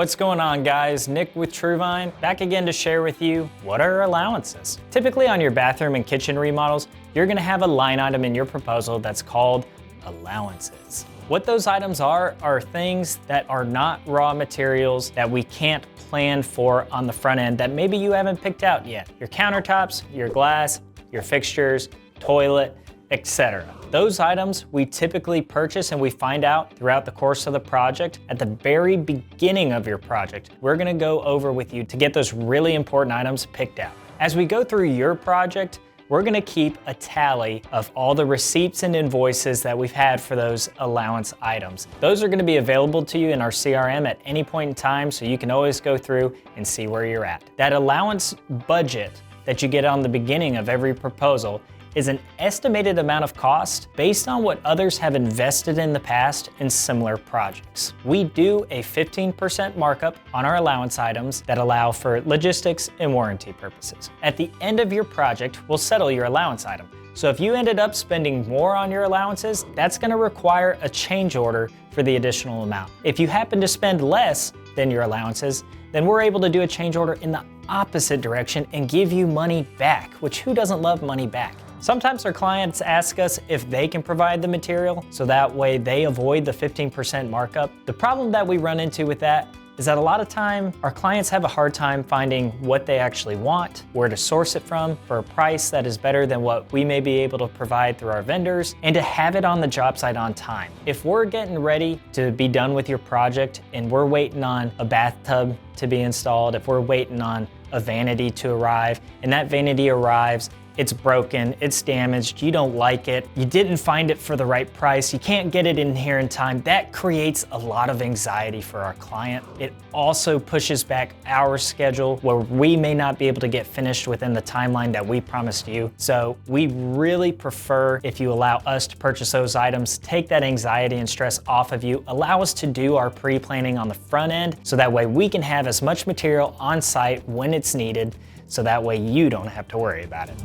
What's going on, guys? Nick with TruVine, back again to share with you what are allowances. Typically on your bathroom and kitchen remodels, you're gonna have a line item in your proposal that's called allowances. What those items are things that are not raw materials that we can't plan for on the front end that maybe you haven't picked out yet. Your countertops, your glass, your fixtures, toilet, etc. Those items we typically purchase and we find out throughout the course of the project. At the very beginning of your project, we're gonna go over with you to get those really important items picked out. As we go through your project, we're gonna keep a tally of all the receipts and invoices that we've had for those allowance items. Those are gonna be available to you in our CRM at any point in time, so you can always go through and see where you're at. That allowance budget that you get on the beginning of every proposal is an estimated amount of cost based on what others have invested in the past in similar projects. We do a 15% markup on our allowance items that allow for logistics and warranty purposes. At the end of your project, we'll settle your allowance item. So if you ended up spending more on your allowances, that's gonna require a change order for the additional amount. If you happen to spend less than your allowances, then we're able to do a change order in the opposite direction and give you money back, which who doesn't love money back? Sometimes our clients ask us if they can provide the material, so that way they avoid the 15% markup. The problem that we run into with that is that a lot of time our clients have a hard time finding what they actually want, where to source it from for a price that is better than what we may be able to provide through our vendors, and to have it on the job site on time. If we're getting ready to be done with your project and we're waiting on a bathtub to be installed, if we're waiting on a vanity to arrive, and that vanity arrives, it's broken, it's damaged, you don't like it, you didn't find it for the right price, you can't get it in here in time, that creates a lot of anxiety for our client. It also pushes back our schedule where we may not be able to get finished within the timeline that we promised you. So we really prefer if you allow us to purchase those items, take that anxiety and stress off of you, allow us to do our pre-planning on the front end, so that way we can have as much material on site when it's needed, so that way you don't have to worry about it.